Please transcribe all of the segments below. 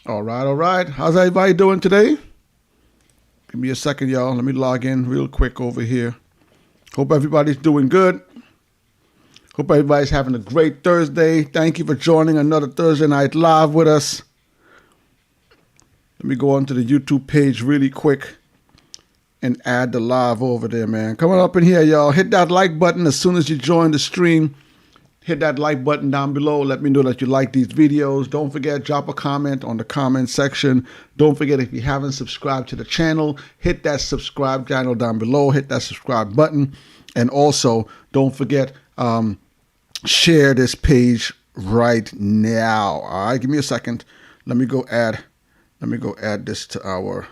All right, all right. How's everybody doing today? Give me a second, y'all. Let me log in real quick over here. Hope everybody's doing good. Hope everybody's having a great Thursday. Thank you for joining another Thursday Night Live with us. Let me go onto the YouTube page really quick and add the live over there, man. Coming up in here, y'all. Hit that like button as soon as you join the stream. Hit that like button down below. Let me know that you like these videos. Don't forget, drop a comment on the comment section. Don't forget, if you haven't subscribed to the channel, hit that subscribe channel down below. Hit that subscribe button. And also, don't forget, share this page right now. All right, give me a second. Let me go add this to our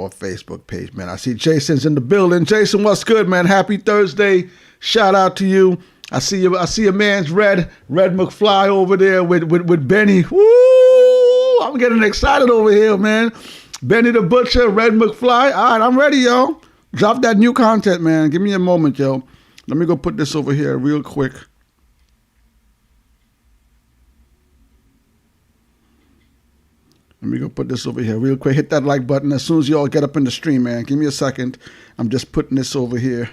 Facebook page, man. I see Jason's in the building. Jason, what's good, man? Happy Thursday. Shout out to you. I see a man's Red McFly over there with Benny. Woo! I'm getting excited over here, man. Benny the Butcher, Red McFly. All right, I'm ready, yo. Drop that new content, man. Give me a moment, yo. Let me go put this over here real quick. Let me go put this over here real quick. Hit that like button as soon as you all get up in the stream, man. Give me a second. I'm just putting this over here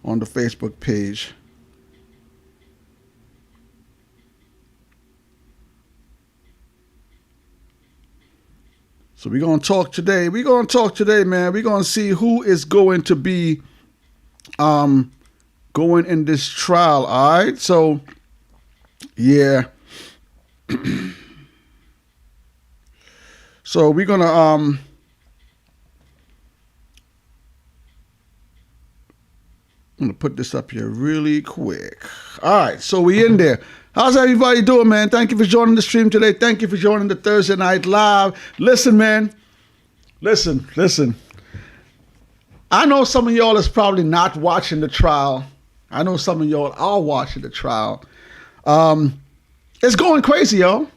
on the Facebook page. So we're going to talk today. We're going to talk today, man. We're going to see who is going to be going in this trial, all right? So, yeah. So we're going to I'm going to put this up here really quick. All right, so we in there. How's everybody doing, man? Thank you for joining the stream today. Thank you for joining the Thursday Night Live. Listen, man. Listen. I know some of y'all is probably not watching the trial. I know some of y'all are watching the trial. It's going crazy, y'all.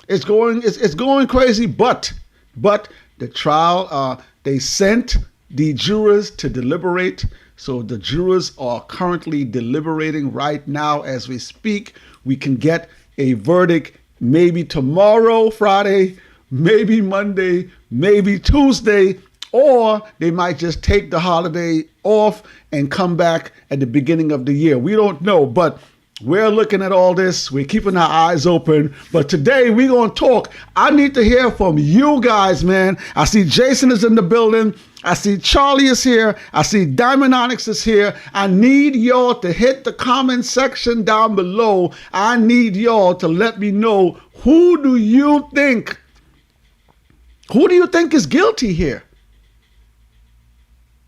It's going crazy, but the trial, they sent the jurors to deliberate. So the jurors are currently deliberating right now as we speak. We can get a verdict maybe tomorrow, Friday, maybe Monday, maybe Tuesday, or they might just take the holiday off and come back at the beginning of the year. We don't know, but we're looking at all this. We're keeping our eyes open. But today we're going to talk. I need to hear from you guys, man. I see Jason is in the building. I see Charlie is here. I see Diamond Onyx is here. I need y'all to hit the comment section down below. I need y'all to let me know, who do you think is guilty here?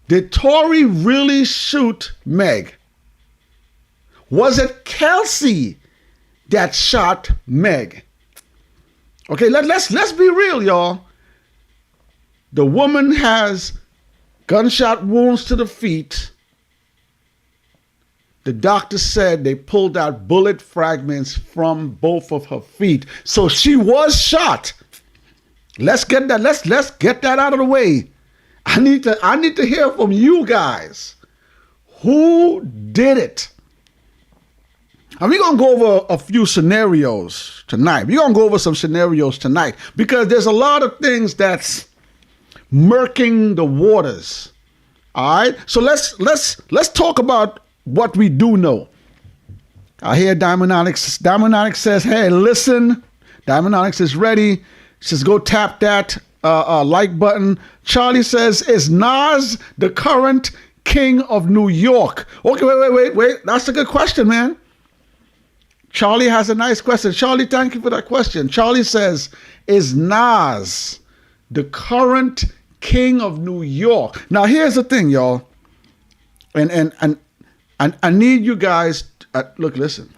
Did Tory really shoot Meg? Was it Kelsey that shot Meg? Okay, let's be real, y'all. The woman has gunshot wounds to the feet. The doctor said they pulled out bullet fragments from both of her feet. So she was shot. Let's get that out of the way. I need to hear from you guys. Who did it? And we're going to go over a few scenarios tonight. We're going to go over some scenarios tonight because there's a lot of things that's murking the waters. All right? So let's talk about what we do know. I hear Diamond Onyx. Diamond Onyx says, hey, listen. Diamond Onyx is ready. She says, go tap that like button. Charlie says, is Nas the current king of New York? Okay, wait. That's a good question, man. Charlie has a nice question. Charlie, thank you for that question. Charlie says, is Nas the current king of New York? Now, here's the thing, y'all. And I need you guys, listen.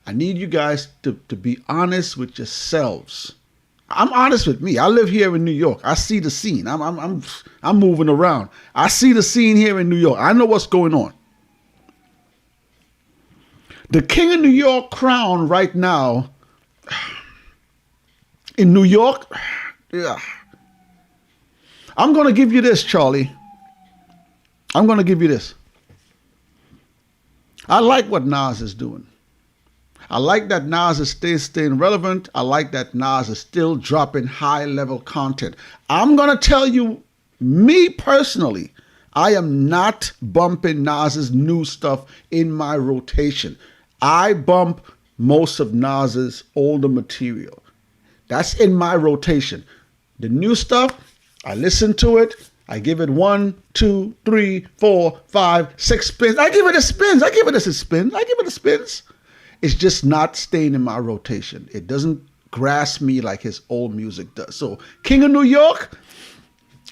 I need you guys to be honest with yourselves. I'm honest with me. I live here in New York. I see the scene. I'm moving around. I see the scene here in New York. I know what's going on. The King of New York crown right now in New York, yeah. I'm going to give you this, Charlie. I'm going to give you this. I like what Nas is doing. I like that Nas is still staying relevant. I like that Nas is still dropping high level content. I'm going to tell you, me personally, I am not bumping Nas's new stuff in my rotation. I bump most of Nas's older material. That's in my rotation. The new stuff, I listen to it. I give it 1, 2, 3, 4, 5, 6 spins. I give it a spins. I give it a spins. I give it a spins. It's just not staying in my rotation. It doesn't grasp me like his old music does. So, King of New York,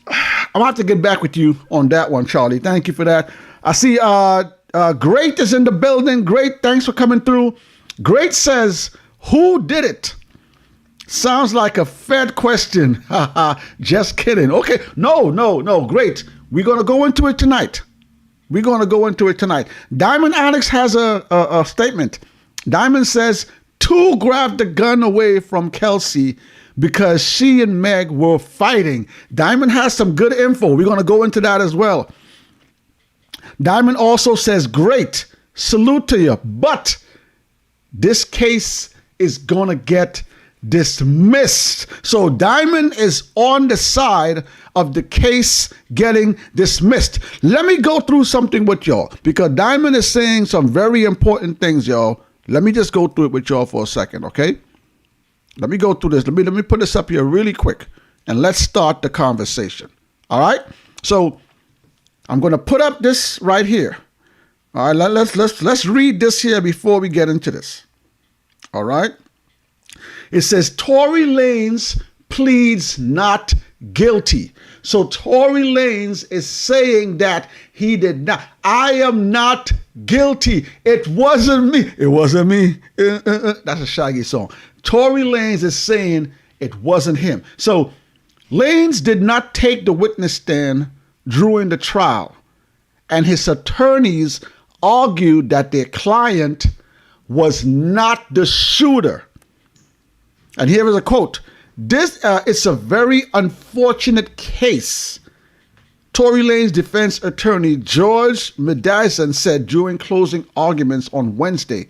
I'm going to have to get back with you on that one, Charlie. Thank you for that. I see Great is in the building. Great, thanks for coming through. Great says, who did it? Sounds like a Fed question. Just kidding. Okay. No. Great. We're going to go into it tonight. Diamond Alex has a statement. Diamond says, 2 grabbed the gun away from Kelsey because she and Meg were fighting. Diamond has some good info. We're going to go into that as well. Diamond also says, great. Salute to you. But this case is going to get dismissed. So Diamond is on the side of the case getting dismissed. Let me go through something with y'all because Diamond is saying some very important things, y'all. Let me just go through it with y'all for a second, okay? Let me go through this. Let me put this up here really quick and let's start the conversation. All right? So I'm going to put up this right here. All right, let's read this here before we get into this. All right? It says, Tory Lanez pleads not guilty. So Tory Lanez is saying that he did not. I am not guilty. It wasn't me. It wasn't me. That's a Shaggy song. Tory Lanez is saying it wasn't him. So Lanez did not take the witness stand during the trial, and his attorneys argued that their client was not the shooter. And here is a quote. This it's a very unfortunate case. Tory Lanez's defense attorney, George Medazan, said during closing arguments on Wednesday.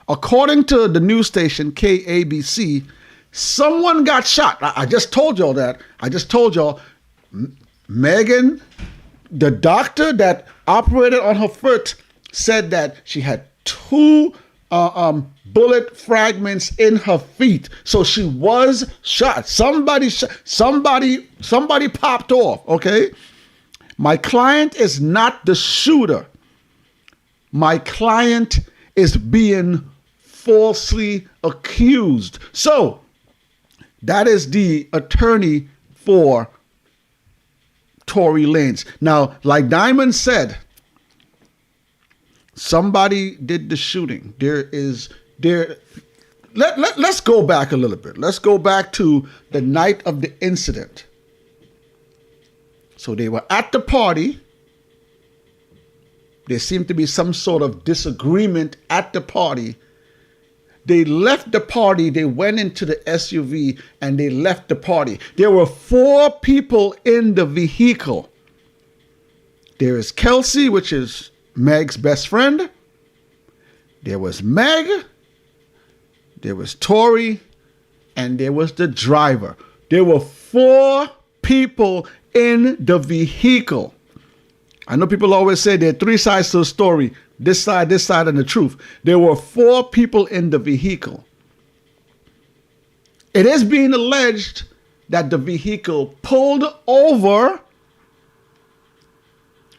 According to the news station KABC, someone got shot. I just told y'all that. I just told y'all. Megan, the doctor that operated on her foot, said that she had 2 bullet fragments in her feet. So she was shot. Somebody popped off, okay? My client is not the shooter. My client is being falsely accused. So that is the attorney for Tory Lanez. Now, like Diamond said, somebody did the shooting. Let's go back a little bit. Let's go back to the night of the incident. So they were at the party. There seemed to be some sort of disagreement at the party. They left the party. They went into the SUV and they left the party. There were 4 people in the vehicle. There is Kelsey, which is Meg's best friend. There was Meg. There was Tory. And there was the driver. There were 4 people in the vehicle. I know people always say there are 3 sides to a story. This side, and the truth. There were 4 people in the vehicle. It is being alleged that the vehicle pulled over.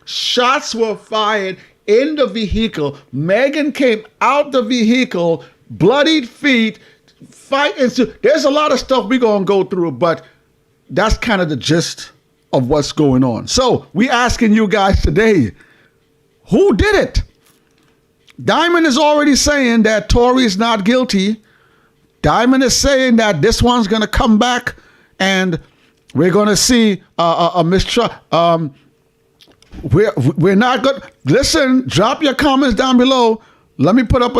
Shots were fired in the vehicle. Megan came out the vehicle, bloodied feet, fighting. There's a lot of stuff we're going to go through, but that's kind of the gist of what's going on. So we asking you guys today, who did it? Diamond is already saying that Tory is not guilty. Diamond is saying that this one's going to come back and we're going to see a mistrial. We're not good. Listen, drop your comments down below. Let me put up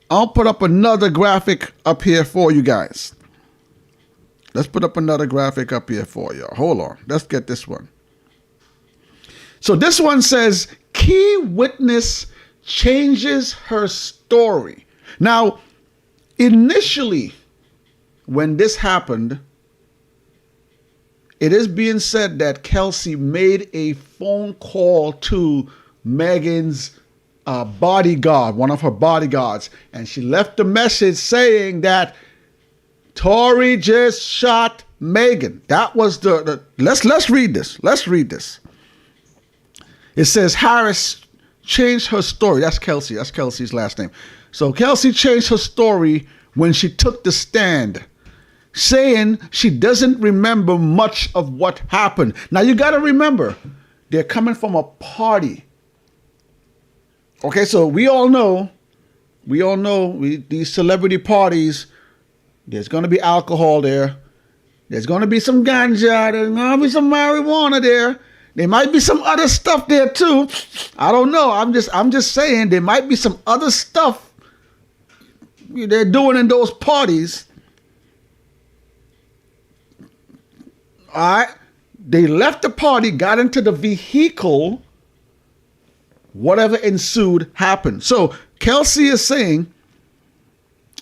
I'll put up another graphic up here for you guys. Let's put up another graphic up here for you. Hold on. Let's get this one. So this one says, key witness changes her story. Now, initially, when this happened, it is being said that Kelsey made a phone call to Megan's bodyguard, one of her bodyguards, and she left a message saying that Tory just shot Megan. That was let's read this. Let's read this. It says Harris changed her story. That's Kelsey. That's Kelsey's last name. So Kelsey changed her story when she took the stand, saying she doesn't remember much of what happened. Now you got to remember, they're coming from a party. Okay, so we all know these celebrity parties, there's going to be alcohol there. There's going to be some ganja. There's going to be some marijuana there. There might be some other stuff there too. I don't know. I'm just saying there might be some other stuff they're doing in those parties. All right. They left the party, got into the vehicle. Whatever ensued happened. So Kelsey is saying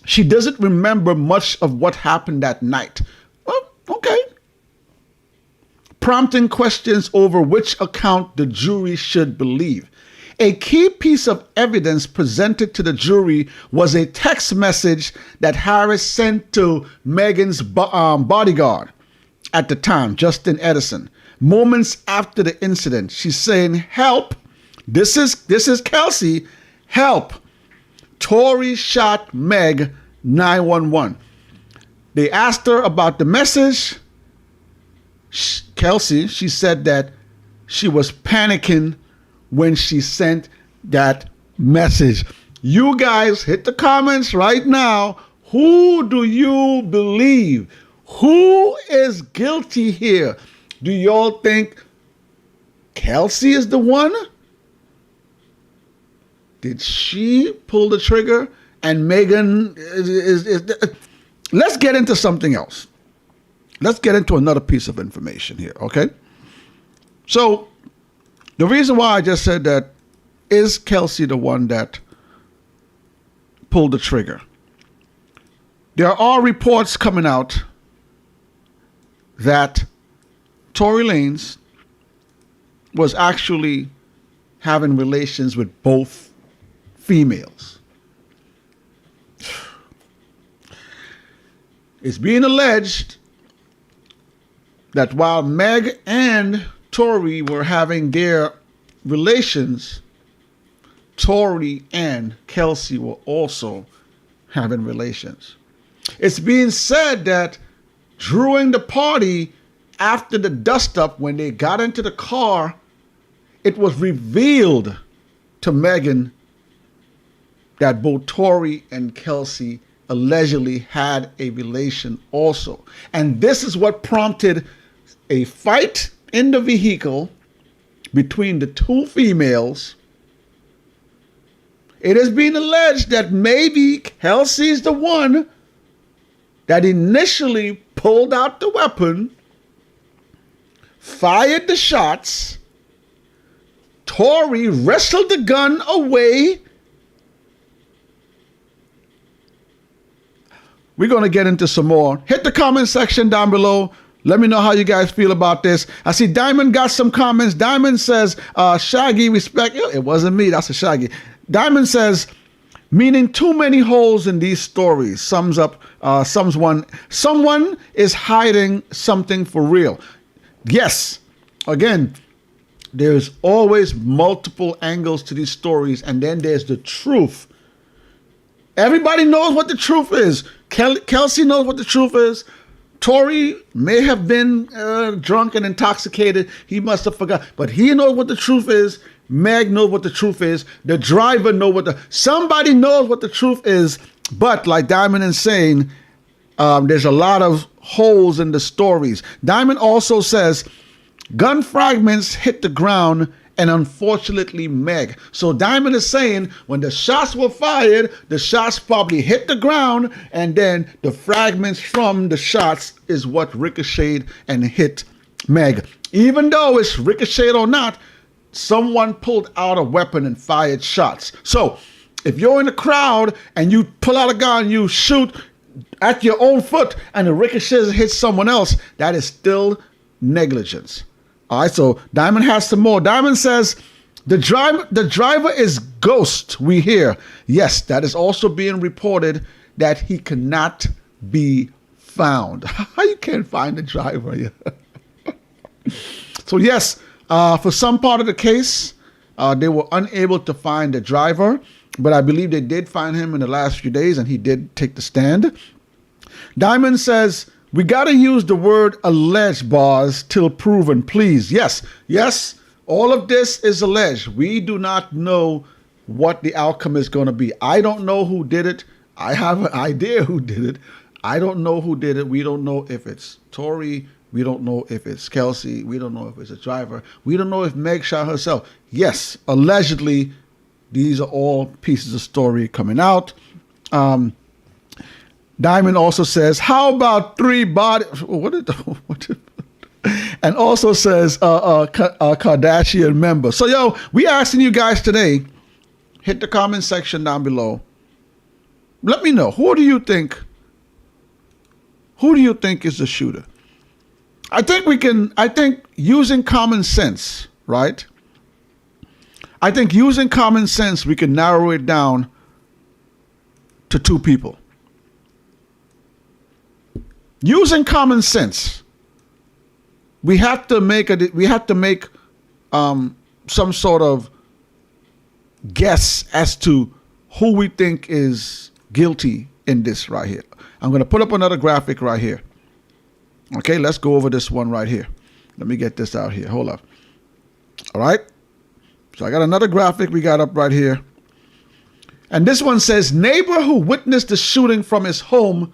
she doesn't remember much of what happened that night. Well, okay. Prompting questions over which account the jury should believe. A key piece of evidence presented to the jury was a text message that Harris sent to Megan's bodyguard at the time, Justin Edison. Moments after the incident, she's saying, "Help. This is Kelsey. Help. Tory shot Meg, 911. They asked her about the message. Kelsey, she said that she was panicking when she sent that message. You guys hit the comments right now. Who do you believe? Who is guilty here? Do y'all think Kelsey is the one? Did she pull the trigger and Megan is let's get into something else. Let's get into another piece of information here, okay? So the reason why I just said that, is Kelsey the one that pulled the trigger? There are reports coming out that Tory Lanez was actually having relations with both females. It's being alleged that while Meg and Tory were having their relations, Tory and Kelsey were also having relations. It's being said that during the party, after the dust-up, when they got into the car, it was revealed to Megan that both Tory and Kelsey allegedly had a relation also. And this is what prompted a fight in the vehicle between the two females. It is being alleged that maybe Kelsey's the one that initially pulled out the weapon, fired the shots. Tory wrestled the gun away. We're going to get into some more. Hit the comment section down below. Let me know how you guys feel about this. I see Diamond got some comments. Diamond says, Shaggy, respect. It wasn't me. That's a Shaggy. Diamond says, meaning too many holes in these stories. Sums one. Someone is hiding something for real. Yes. Again, there's always multiple angles to these stories. And then there's the truth. Everybody knows what the truth is. Kelsey knows what the truth is. Tory may have been drunk and intoxicated. He must have forgot. But he knows what the truth is. Meg knows what the truth is. The driver knows somebody knows what the truth is. But like Diamond is saying, there's a lot of holes in the stories. Diamond also says, gun fragments hit the ground and unfortunately Meg. So Diamond is saying when the shots were fired, the shots probably hit the ground and then the fragments from the shots is what ricocheted and hit Meg. Even though it's ricocheted or not, someone pulled out a weapon and fired shots. So If you're in a crowd and you pull out a gun, you shoot at your own foot and the ricochet hits someone else, that is still negligence. All right, so Diamond has some more. Diamond says, the driver is ghost, we hear. Yes, that is also being reported that he cannot be found. How you can't find the driver? So yes, for some part of the case, they were unable to find the driver, but I believe they did find him in the last few days, and he did take the stand. Diamond says, we got to use the word alleged, boss, till proven, please. Yes, all of this is alleged. We do not know what the outcome is going to be. I don't know who did it. I have an idea who did it. I don't know who did it. We don't know if it's Tory. We don't know if it's Kelsey. We don't know if it's a driver. We don't know if Meg shot herself. Yes, allegedly, these are all pieces of story coming out. Diamond also says, how about 3 bodies? And also says, Kardashian member. So, we asking you guys today, hit the comment section down below. Let me know, who do you think is the shooter? I think using common sense, right? I think using common sense, we can narrow it down to 2 people. Using common sense, we have to make some sort of guess as to who we think is guilty in this right here. I'm going to put up another graphic right here. Okay, let's go over this one right here. Let me get this out here. Hold up. All right. So I got another graphic we got up right here. And this one says, neighbor who witnessed the shooting from his home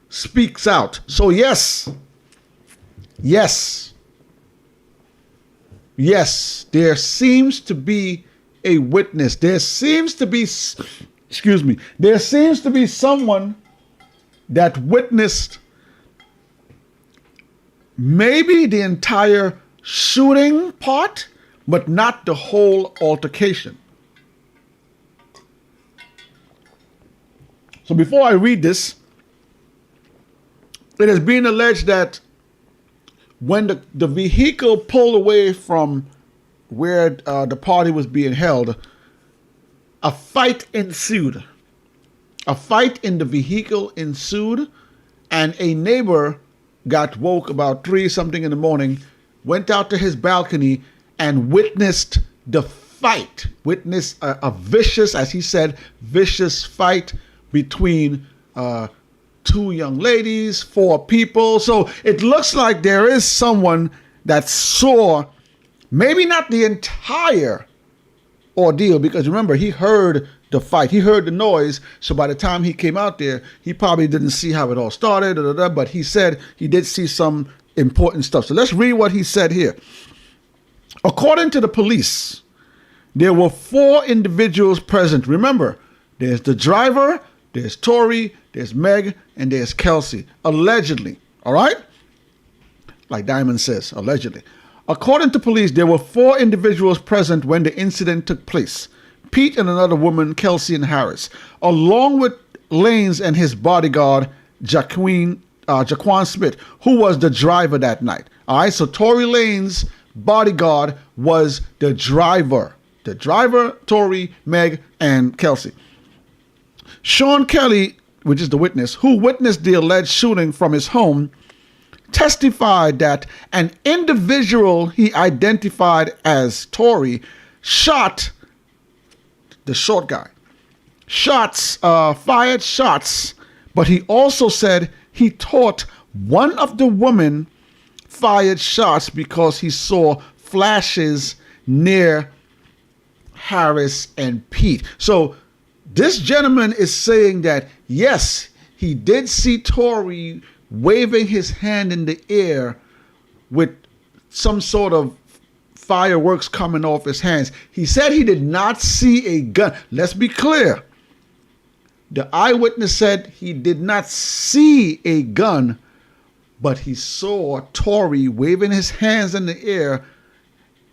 speaks out. So yes, there seems to be a witness. There seems to be someone that witnessed maybe the entire shooting part, but not the whole altercation. So before I read this, it has been alleged that when the vehicle pulled away from where the party was being held, a fight ensued. A fight in the vehicle ensued, and a neighbor got woke about 3-something in the morning, went out to his balcony and witnessed the fight, witnessed a vicious, as he said, vicious fight between 2 young ladies, 4 people. So it looks like there is someone that saw maybe not the entire ordeal, because remember, he heard the fight, he heard the noise. So by the time he came out there, he probably didn't see how it all started, but he said he did see some important stuff. So let's read what he said here. According to the police, there were 4 individuals present. Remember, there's the driver, there's Tory, there's Meg, and there's Kelsey. Allegedly, all right? Like Diamond says, allegedly. According to police, there were 4 individuals present when the incident took place. Pete and another woman, Kelsey and Harris, along with Lanes and his bodyguard, Jaquan Smith, who was the driver that night. All right, so Tory Lanes' bodyguard was the driver. The driver, Tory, Meg, and Kelsey. Sean Kelly, which is the witness, who witnessed the alleged shooting from his home, testified that an individual he identified as Tory shot the short guy. Fired shots, but he also said he thought one of the women fired shots because he saw flashes near Harris and Pete. So this gentleman is saying that, yes, he did see Tory waving his hand in the air with some sort of fireworks coming off his hands. He said he did not see a gun. Let's be clear. The eyewitness said he did not see a gun, but he saw Tory waving his hands in the air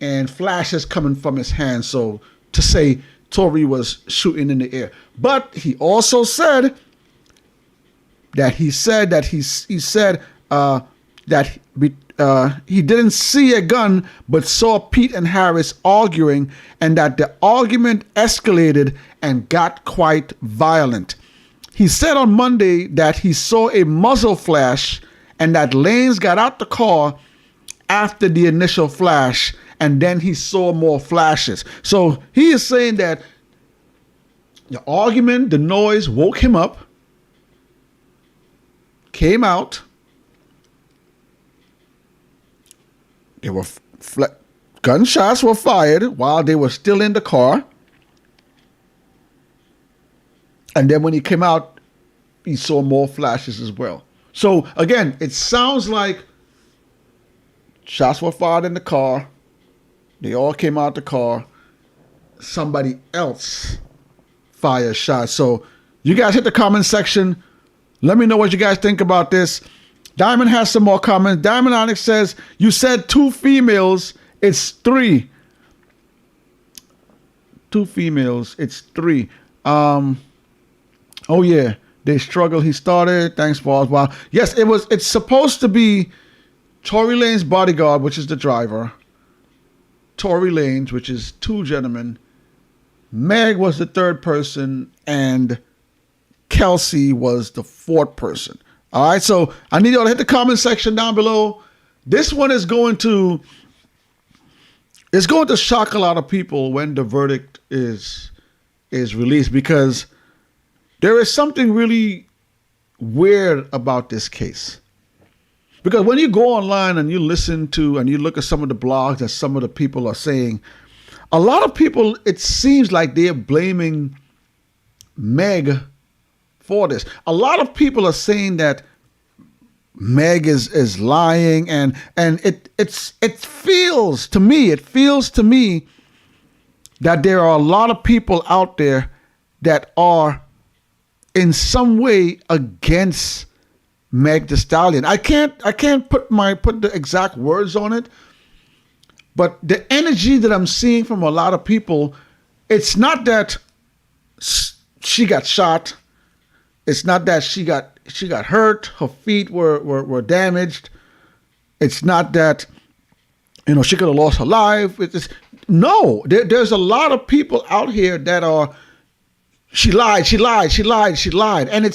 and flashes coming from his hands. So to say Tory was shooting in the air. But he also said that he didn't see a gun, but saw Pete and Harris arguing, and that the argument escalated and got quite violent. He said on Monday that he saw a muzzle flash and that Lanes got out the car after the initial flash, and then he saw more flashes. So he is saying that the argument, the noise woke him up, came out. There were gunshots were fired while they were still in the car. And then when he came out, he saw more flashes as well. So again, it sounds like shots were fired in the car. They all came out the car. Somebody else fired shots. So you guys hit the comment section. Let me know what you guys think about this. Diamond has some more comments. Diamond Onyx says, you said 2 females, it's 3. 2 females, it's 3. Oh yeah, they struggle. He started. Thanks for Oswald. Yes, it's supposed to be Tory Lanez bodyguard, which is the driver. Tory Lanez, which is 2 gentlemen. Meg was the 3rd person, and Kelsey was the 4th person. All right, so I need y'all to hit the comment section down below. This one is going to shock a lot of people when the verdict is released, because there is something really weird about this case. Because when you go online and you listen to and you look at some of the blogs that some of the people are saying, a lot of people, it seems like they're blaming Meg for this. A lot of people are saying that Meg is lying, and it feels to me that there are a lot of people out there that are in some way against Meg Thee Stallion. I can't put the exact words on it, but the energy that I'm seeing from a lot of people, it's not that she got shot. It's not that she got hurt. Her feet were damaged. It's not that, she could have lost her life. There's a lot of people out here that are, she lied. And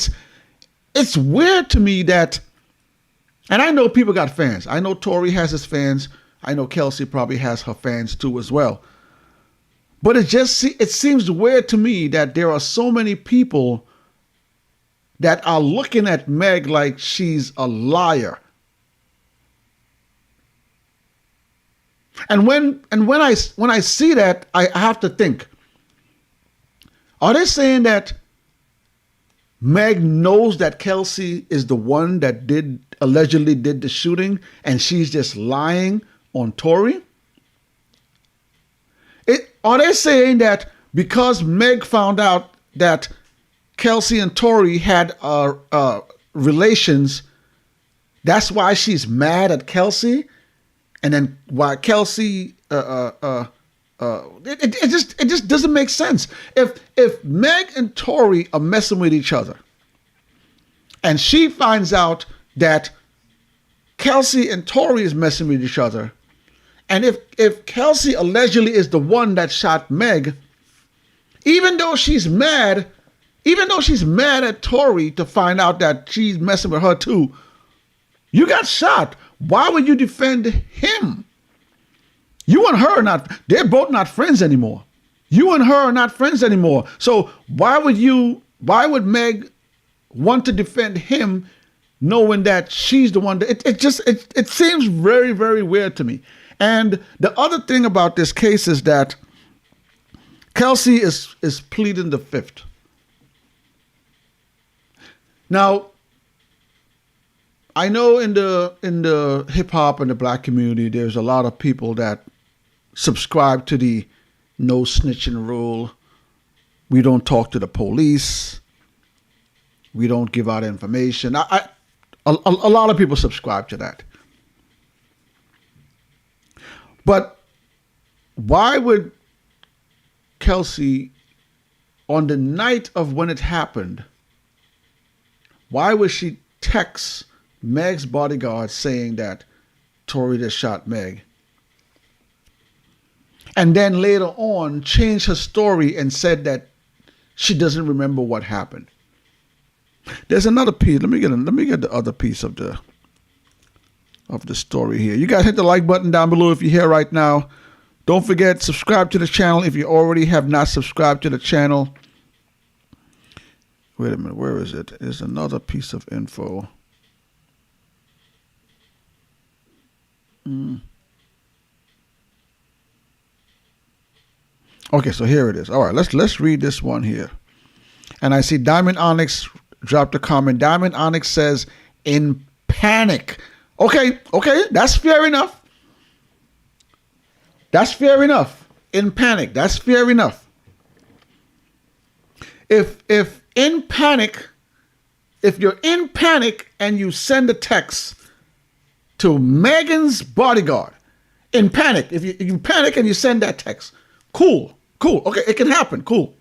it's weird to me that, and I know people got fans. I know Tory has his fans. I know Kelsey probably has her fans too as well. But it seems weird to me that there are so many people that are looking at Meg like she's a liar. And when I see that, I have to think, are they saying that Meg knows that Kelsey is the one that allegedly did the shooting, and she's just lying on Tory? Are they saying that because Meg found out that Kelsey and Tory had relations, that's why she's mad at Kelsey? And then why Kelsey it just doesn't make sense. If Meg and Tory are messing with each other, and she finds out that Kelsey and Tory is messing with each other, and if Kelsey allegedly is the one that shot Meg, even though she's mad at Tory to find out that she's messing with her too, you got shot. Why would you defend him? You and her they're both not friends anymore. You and her are not friends anymore. So why would Meg want to defend him knowing that she's the one that it seems very, very weird to me. And the other thing about this case is that Kelsey is pleading the fifth. Now, I know in the hip hop and the black community, there's a lot of people that subscribe to the no snitching rule. We don't talk to the police. We don't give out information. A lot of people subscribe to that. But why would Kelsey on the night of when it happened, why would she text Meg's bodyguard saying that Tory just shot Meg? And then later on changed her story and said that she doesn't remember what happened. There's another piece. Let me get the other piece of the story here. You guys hit the like button down below if you're here right now. Don't forget, subscribe to the channel if you already have not subscribed to the channel. Wait a minute, where is it? There's another piece of info. Okay, so here it is. All right, let's read this one here. And I see Diamond Onyx dropped a comment. Diamond Onyx says, in panic. Okay, that's fair enough. That's fair enough. In panic, that's fair enough. If you're in panic and you send a text to Megan's bodyguard, in panic, if you panic and you send that text, cool. Okay, it can happen. Cool.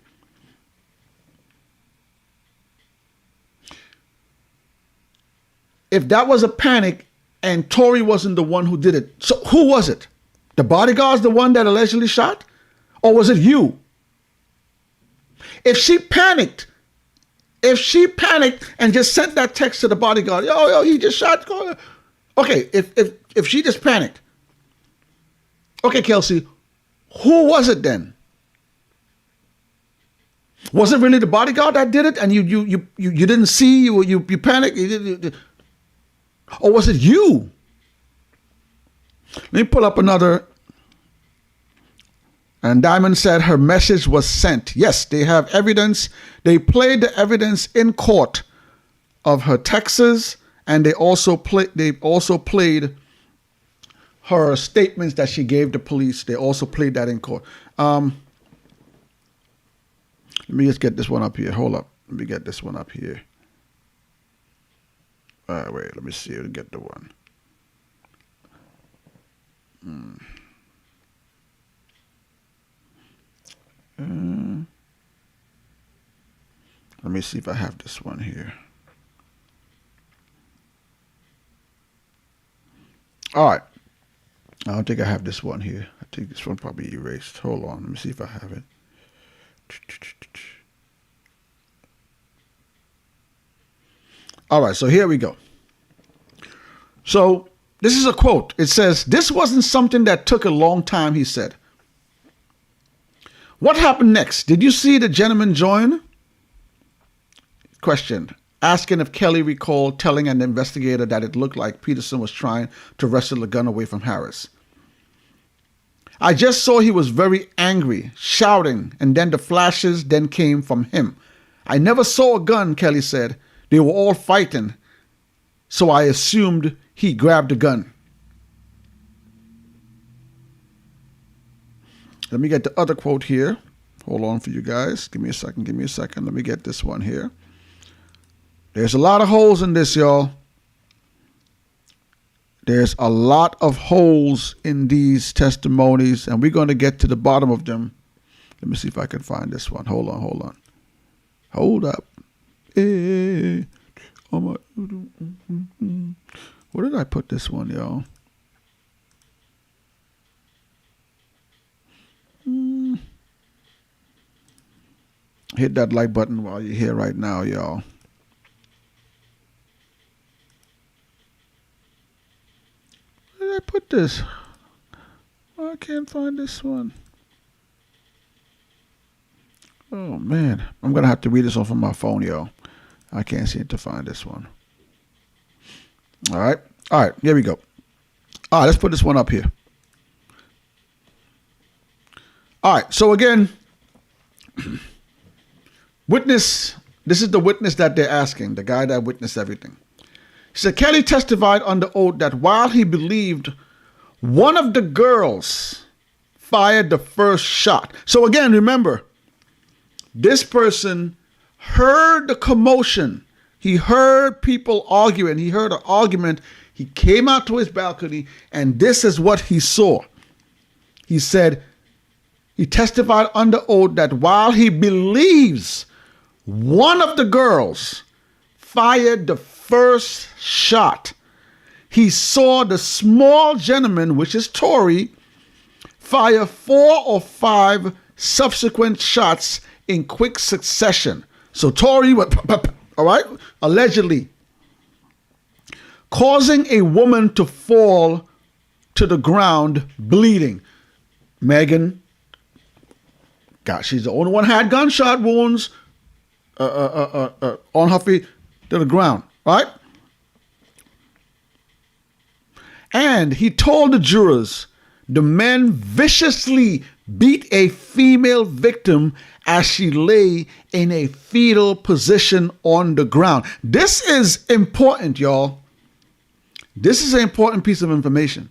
If that was a panic and Tory wasn't the one who did it, so who was it? The bodyguard's the one that allegedly shot? Or was it you? If she panicked and just sent that text to the bodyguard, yo, he just shot. Okay, if she just panicked. Okay, Kelsey, who was it then? Was it really the bodyguard that did it and you didn't see, you panicked? Or was it you? Let me pull up another. And Diamond said her message was sent. Yes, they have evidence. They played the evidence in court of her texts, and they also played her statements that she gave the police. They also played that in court. Let me just get this one up here. Hold up. Let me get this one up here. Wait, let me see. Let me get the one. Let me see if I have this one here. All right. I don't think I have this one here. I think this one probably erased. Hold on. Let me see if I have it. All right, so here we go. So this is a quote. It says, "This wasn't something that took a long time," he said. "What happened next? Did you see the gentleman join?" Question. Asking if Kelly recalled telling an investigator that it looked like Peterson was trying to wrestle the gun away from Harris. "I just saw he was very angry, shouting, and then the flashes then came from him. I never saw a gun," Kelly said. "They were all fighting, so I assumed he grabbed the gun." Let me get the other quote here. Hold on for you guys. Give me a second. Let me get this one here. There's a lot of holes in this, y'all. There's a lot of holes in these testimonies, and we're going to get to the bottom of them. Let me see if I can find this one. Hold on. Hold up. Hey. Oh my. Where did I put this one, y'all? Hit that like button while you're here right now, y'all. Where did I put this? Oh, I can't find this one. Oh, man. I'm going to have to read this off of my phone, y'all. I can't seem to find this one. All right. Here we go. All right, let's put this one up here. All right. So again, witness. This is the witness that they're asking, the guy that witnessed everything. He said, Kelly testified under oath that while he believed one of the girls fired the first shot. So again, remember, this person heard the commotion. He heard people arguing. He heard an argument. He came out to his balcony, and this is what he saw. He said, He testified under oath that while he believes one of the girls fired the first shot, he saw the small gentleman, which is Tory, fire 4 or 5 subsequent shots in quick succession. So Tory, all right, allegedly causing a woman to fall to the ground bleeding. Megan, God, she's the only one had gunshot wounds on her feet to the ground, right? And he told the jurors the men viciously beat a female victim as she lay in a fetal position on the ground. This is important, y'all. This is an important piece of information.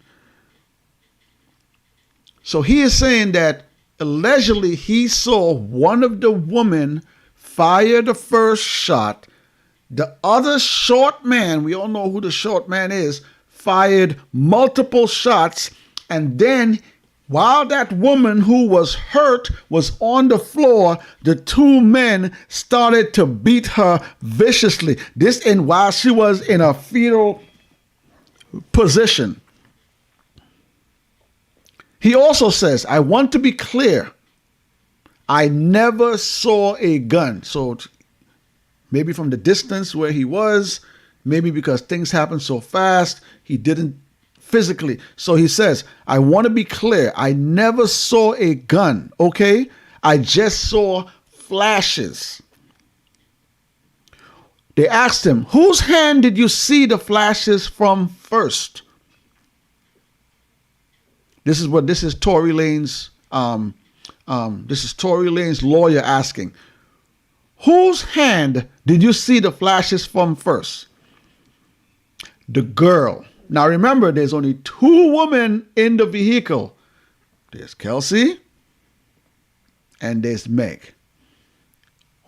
So he is saying that allegedly he saw one of the women fire the first shot. The other short man, we all know who the short man is, fired multiple shots. And then while that woman who was hurt was on the floor, the 2 men started to beat her viciously. This and while she was in a fetal position. He also says, I want to be clear, I never saw a gun. So maybe from the distance where he was, maybe because things happened so fast, he didn't physically. So he says, I want to be clear, I never saw a gun, okay? I just saw flashes. They asked him, whose hand did you see the flashes from first? This is Tory Lane's lawyer asking. Whose hand did you see the flashes from first? The girl. Now remember, there's only 2 women in the vehicle. There's Kelsey and there's Meg.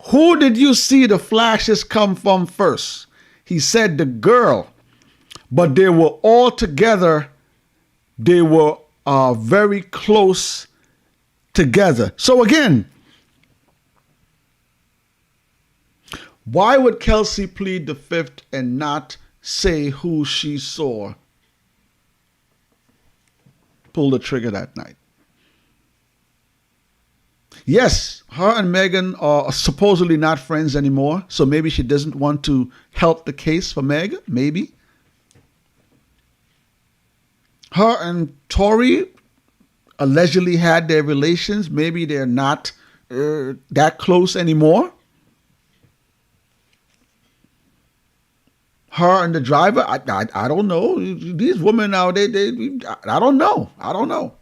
Who did you see the flashes come from first? He said the girl, but they were all together. They were very close together. So again, why would Kelsey plead the fifth and not say who she saw pull the trigger that night? Yes, her and Megan are supposedly not friends anymore, so maybe she doesn't want to help the case for Meg, maybe. Her and Tory allegedly had their relations. Maybe they're not that close anymore. Her and the driver, I don't know. These women now, I don't know. I don't know.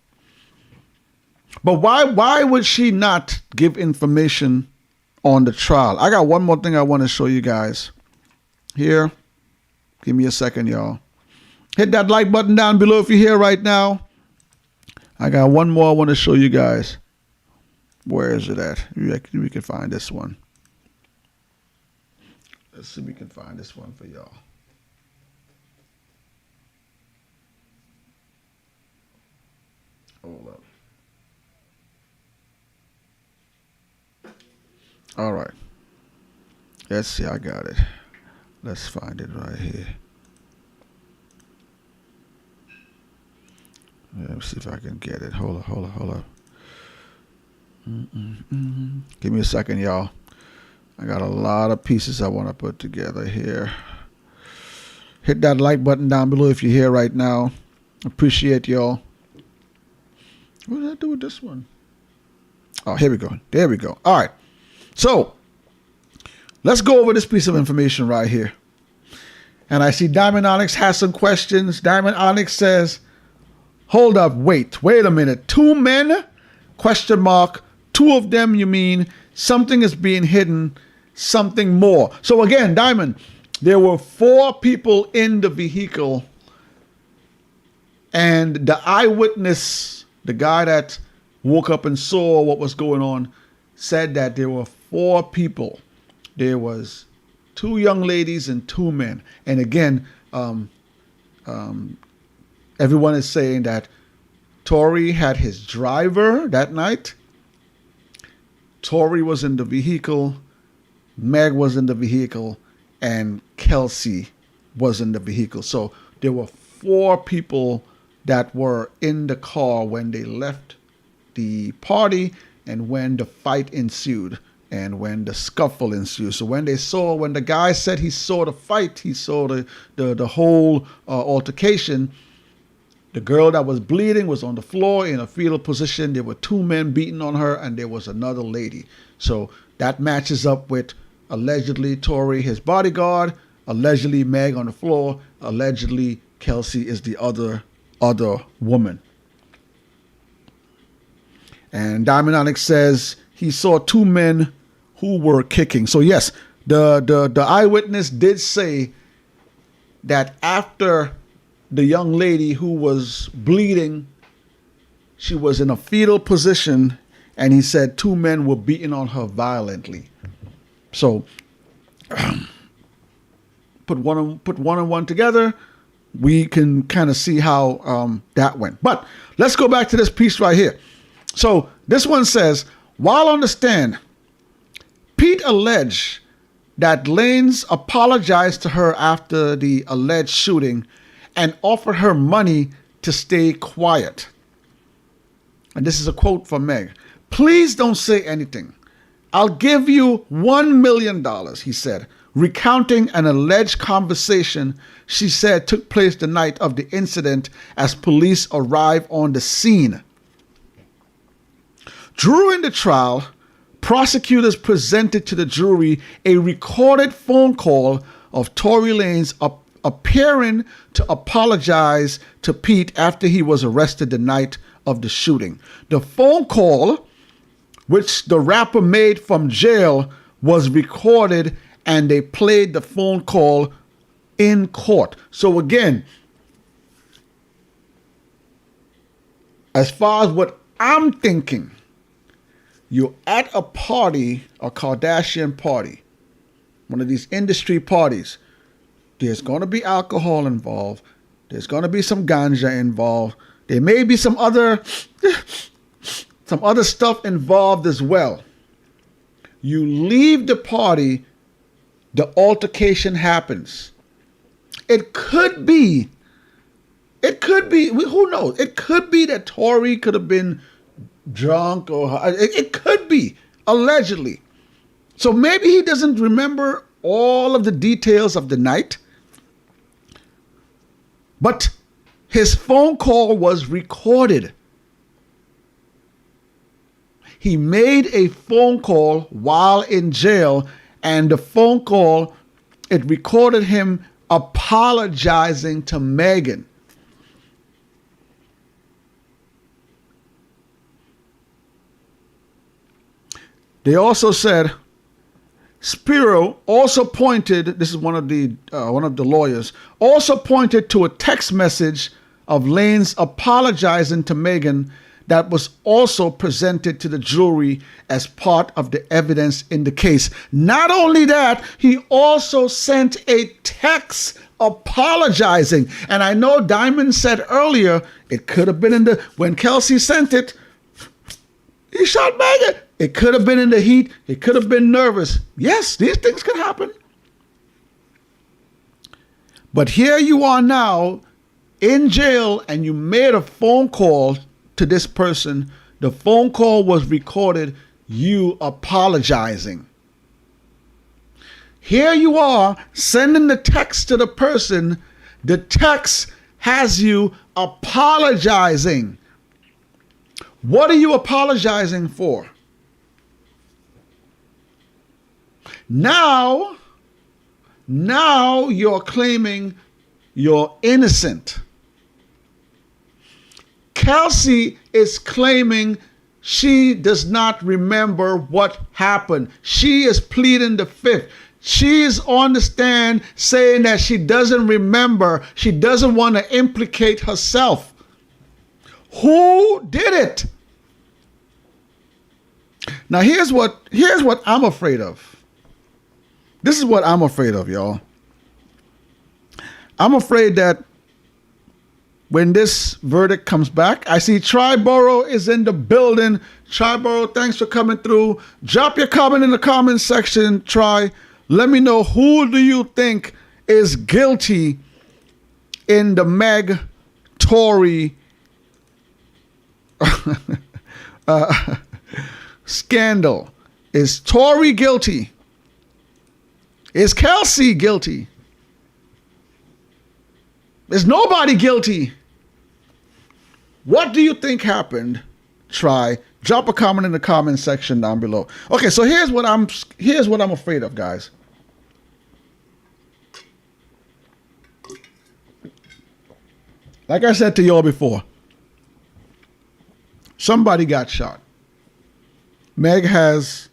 But why would she not give information on the trial? I got one more thing I want to show you guys. Here, give me a second, y'all. Hit that like button down below if you're here right now. I got one more I want to show you guys. Where is it at? We can find this one. Let's see if we can find this one for y'all. Hold up. All right. Let's see. I got it. Let's find it right here. Let me see if I can get it. Hold up. Give me a second, y'all. I got a lot of pieces I want to put together here. Hit that like button down below if you're here right now. Appreciate y'all. What did I do with this one? Oh, here we go. There we go. All right. So, let's go over this piece of information right here. And I see Diamond Onyx has some questions. Diamond Onyx says, hold up, wait a minute. 2 men? Question mark. 2 of them, you mean something is being hidden, something more. So again, Diamond, there were 4 people in the vehicle, and the eyewitness, the guy that woke up and saw what was going on, said that there were 4 people. There was 2 young ladies and 2 men. And again, everyone is saying that Tory had his driver that night, Tory was in the vehicle, Meg was in the vehicle, and Kelsey was in the vehicle. So there were 4 people that were in the car when they left the party and when the fight ensued and when the scuffle ensued. So when the guy said he saw the fight, he saw the whole altercation. The girl that was bleeding was on the floor in a fetal position. There were 2 men beating on her, and there was another lady. So that matches up with allegedly Tory, his bodyguard, allegedly Meg on the floor, allegedly Kelsey is the other woman. And Diamond Onyx says he saw 2 men who were kicking. So yes, the eyewitness did say that after the young lady who was bleeding, she was in a fetal position, and he said 2 men were beating on her violently. So put one and one together, we can kind of see how that went. But let's go back to this piece right here. So this one says, while on the stand, Pete alleged that Lanes apologized to her after the alleged shooting and offered her money to stay quiet. And this is a quote from Meg. "Please don't say anything. I'll give you $1 million, he said, recounting an alleged conversation she said took place the night of the incident as police arrived on the scene. During the trial, prosecutors presented to the jury a recorded phone call of Tory Lanez appearing to apologize to Pete after he was arrested the night of the shooting. The phone call, which the rapper made from jail, was recorded, and they played the phone call in court. So again, as far as what I'm thinking, you're at a party, a Kardashian party, one of these industry parties. There's going to be alcohol involved. There's going to be some ganja involved. There may be some other stuff involved as well. You leave the party, the altercation happens. It could be, who knows? It could be that Tory could have been drunk, or it could be, allegedly. So maybe he doesn't remember all of the details of the night, but his phone call was recorded. He made a phone call while in jail, and the phone call, it recorded him apologizing to Megan. They also said Spiro also pointed, this is one of the lawyers, also pointed to a text message of Lane's apologizing to Megan that was also presented to the jury as part of the evidence in the case. Not only that, he also sent a text apologizing. And I know Diamond said earlier, it could have been when Kelsey sent it, he shot Megan. It could have been in the heat. It could have been nervous. Yes, these things can happen. But here you are now in jail, and you made a phone call to this person. The phone call was recorded, you apologizing. Here you are sending the text to the person. The text has you apologizing. What are you apologizing for? Now you're claiming you're innocent. Kelsey is claiming she does not remember what happened. She is pleading the fifth. She is on the stand saying that she doesn't remember. She doesn't want to implicate herself. Who did it? Now here's what I'm afraid of. This is what I'm afraid of, y'all. I'm afraid that when this verdict comes back. I see Triborough is in the building. Triborough, thanks for coming through. Drop your comment in the comment section, Try. Let me know, who do you think is guilty in the Meg Tory scandal? Is Tory guilty? Is Kelsey guilty? Is nobody guilty? What do you think happened? Try. Drop a comment in the comment section down below. Okay, so here's what I'm afraid of, guys. Like I said to y'all before, somebody got shot. Meg has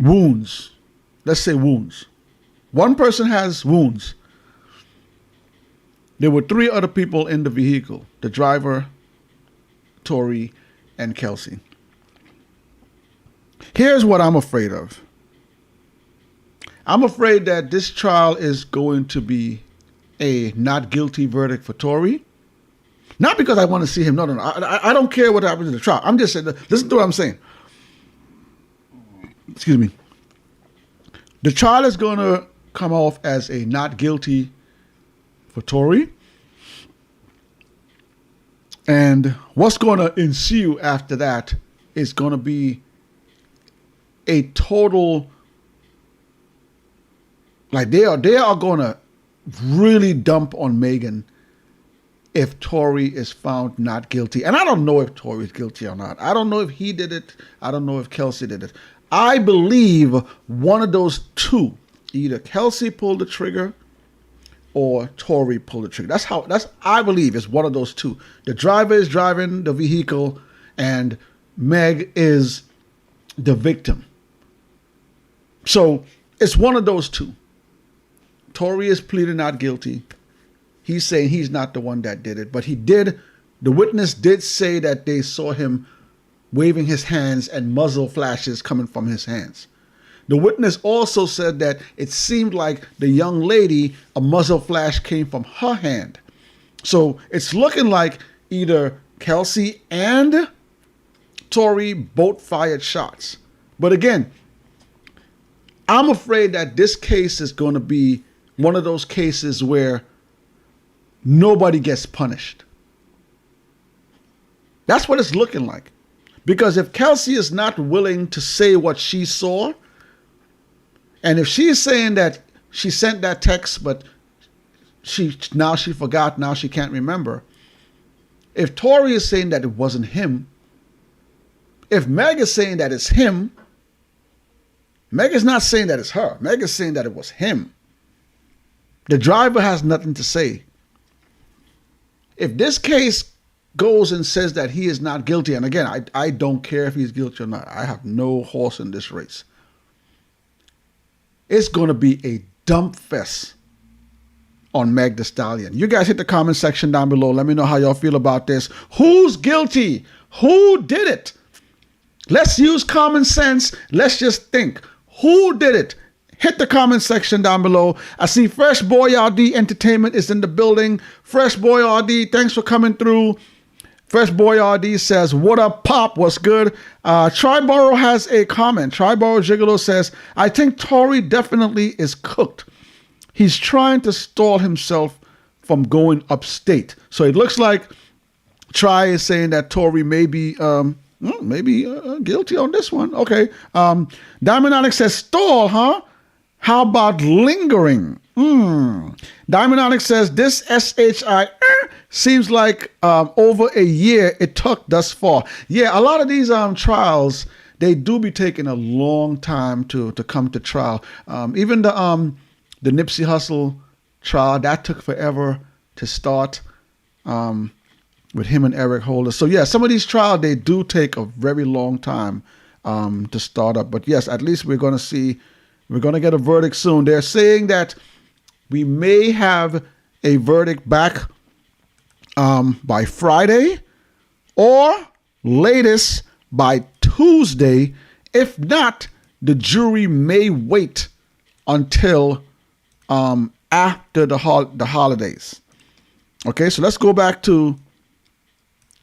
wounds. Let's say wounds. One person has wounds. There were 3 other people in the vehicle: the driver, Tory, and Kelsey. Here's what I'm afraid of. I'm afraid that this trial is going to be a not guilty verdict for Tory. Not because I want to see him. No. I don't care what happens in the trial. I'm just saying, listen to what I'm saying. Excuse me. The trial is going to come off as a not guilty for Tory. And what's going to ensue after that is going to be a total, like they are going to really dump on Megan if Tory is found not guilty. And I don't know if Tory is guilty or not. I don't know if he did it. I don't know if Kelsey did it. I believe one of those two, either Kelsey pulled the trigger or Tory pulled the trigger. I believe it's one of those two. The driver is driving the vehicle and Meg is the victim. So it's one of those two. Tory is pleading not guilty. He's saying he's not the one that did it, but the witness did say that they saw him waving his hands and muzzle flashes coming from his hands. The witness also said that it seemed like the young lady, a muzzle flash came from her hand. So it's looking like either Kelsey and Tory both fired shots. But again, I'm afraid that this case is going to be one of those cases where nobody gets punished. That's what it's looking like. Because if Kelsey is not willing to say what she saw, and if she's saying that she sent that text, but she forgot, now she can't remember. If Tory is saying that it wasn't him, if Meg is saying that it's him, Meg is not saying that it's her. Meg is saying that it was him. The driver has nothing to say. If this case goes and says that he is not guilty, and again, I don't care if he's guilty or not. I have no horse in this race. It's going to be a dump fest on Meg Thee Stallion. You guys hit the comment section down below. Let me know how y'all feel about this. Who's guilty? Who did it? Let's use common sense. Let's just think. Who did it? Hit the comment section down below. I see Fresh Boy RD Entertainment is in the building. Fresh Boy RD, thanks for coming through. Fresh Boy RD says, what up, Pop? What's good? Triborough has a comment. Triborough Gigolo says, I think Tory definitely is cooked. He's trying to stall himself from going upstate. So it looks like Tri is saying that Tory may be guilty on this one. Okay. Diamond Onyx says, stall, huh? How about lingering? Diamond Onyx says, this SHI seems like over a year it took thus far. Yeah, a lot of these trials, they do be taking a long time to come to trial. Even the Nipsey Hussle trial, that took forever to start with him and Eric Holder. So yeah, some of these trials, they do take a very long time to start up. But yes, at least we're going to get a verdict soon. They're saying that we may have a verdict back by Friday or latest by Tuesday. If not, the jury may wait until after the holidays. Okay, so let's go back to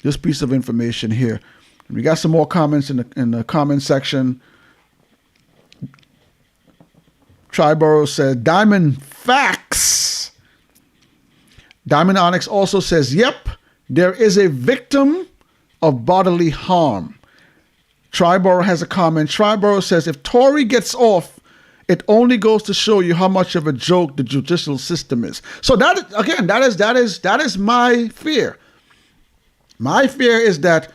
this piece of information here. We got some more comments in the comment section. Triborough said, Diamond facts. Diamond Onyx also says, yep, there is a victim of bodily harm. Triborough has a comment. Triborough says, if Tory gets off, it only goes to show you how much of a joke the judicial system is. So that, again, that is my fear. My fear is that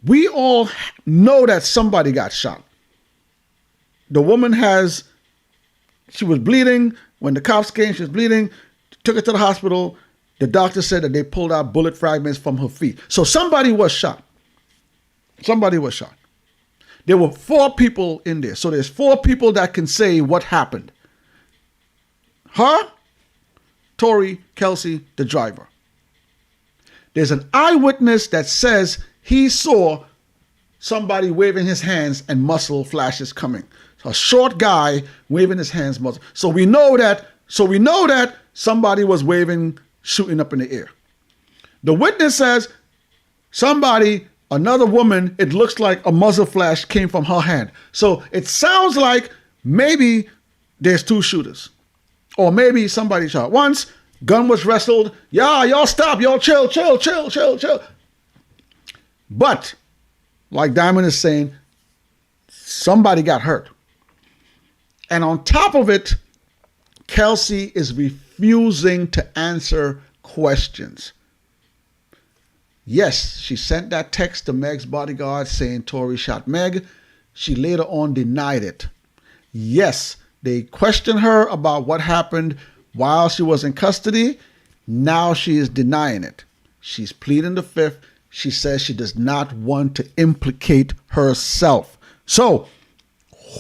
we all know that somebody got shot. The woman she was bleeding. When the cops came, she was bleeding. Took her to the hospital. The doctor said that they pulled out bullet fragments from her feet. So somebody was shot. Somebody was shot. There were 4 people in there. So there's 4 people that can say what happened. Her, Tory, Kelsey, the driver. There's an eyewitness that says he saw somebody waving his hands and muzzle flashes coming. So a short guy waving his hands, muzzle. So we know that somebody was waving, shooting up in the air. The witness says another woman, it looks like a muzzle flash came from her hand. So it sounds like maybe there's 2 shooters. Or maybe somebody shot once, gun was wrestled. Yeah, y'all stop, y'all chill. But, like Diamond is saying, somebody got hurt. And on top of it, Kelsey is refusing to answer questions. Yes, she sent that text to Meg's bodyguard saying Tory shot Meg. She later on denied it. Yes, they questioned her about what happened while she was in custody. Now she is denying it. She's pleading the fifth. She says she does not want to implicate herself. So,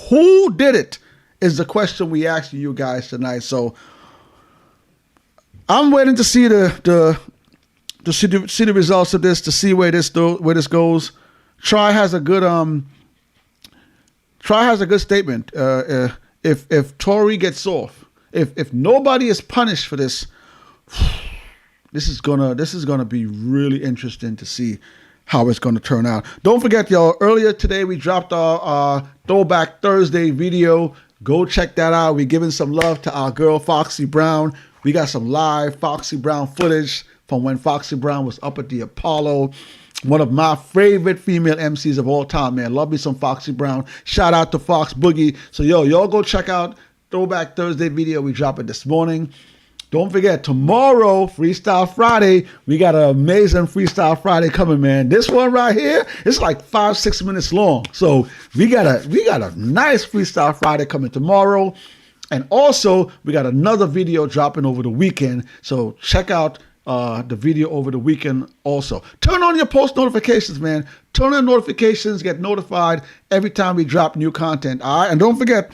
who did it is the question we asked you guys tonight. So, I'm waiting to see the results of this, to see where this goes. Try has a good statement. If Tory gets off, if nobody is punished for this, this is gonna be really interesting to see how it's gonna turn out. Don't forget, y'all. Earlier today we dropped our Throwback Thursday video. Go check that out. We're giving some love to our girl Foxy Brown. We got some live Foxy Brown footage from when Foxy Brown was up at the Apollo. One of my favorite female MCs of all time, man. Love me some Foxy Brown. Shout out to Fox Boogie. So, y'all go check out Throwback Thursday video. We dropped it this morning. Don't forget, tomorrow, Freestyle Friday, we got an amazing Freestyle Friday coming, man. This one right here, it's like 5-6 minutes long. So we got a nice Freestyle Friday coming tomorrow. And also, we got another video dropping over the weekend. So check out the video over the weekend also. Turn on your post notifications, man. Turn on notifications, get notified every time we drop new content. All right, and don't forget,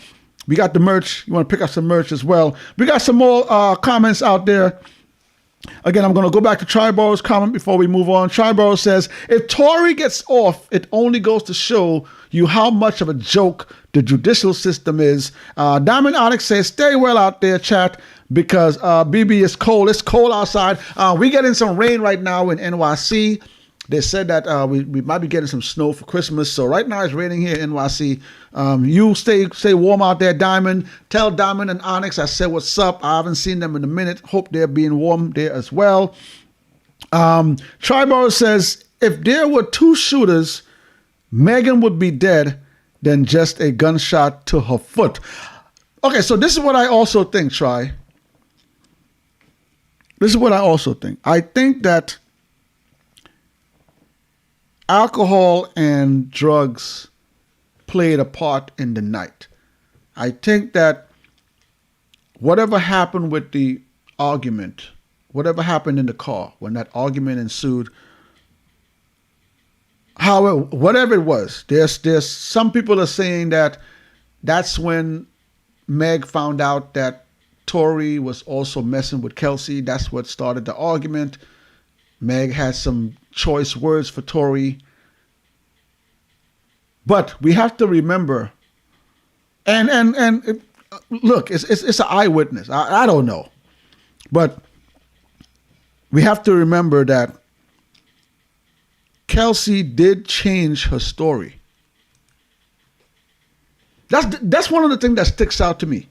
we got the merch. You want to pick up some merch as well. We got some more comments out there. Again, I'm going to go back to Triborough's comment before we move on. Triborough says, if Tory gets off, it only goes to show you how much of a joke the judicial system is. Diamond Onyx says, stay well out there, chat, because BB is cold. It's cold outside. We getting some rain right now in NYC. They said that we might be getting some snow for Christmas. So right now it's raining here in NYC. You stay warm out there, Diamond. Tell Diamond and Onyx I said what's up. I haven't seen them in a minute. Hope they're being warm there as well. Triborough says, if there were 2 shooters, Megan would be dead than just a gunshot to her foot. Okay, so this is what I also think, Tri. This is what I also think. I think that alcohol and drugs played a part in the night. I think that whatever happened with the argument, whatever happened in the car when that argument ensued, whatever it was, there's some people are saying that that's when Meg found out that Tory was also messing with Kelsey. That's what started the argument. Meg had some choice words for Tory. But we have to remember, look, it's an eyewitness. I don't know. But we have to remember that Kelsey did change her story. That's one of the things that sticks out to me.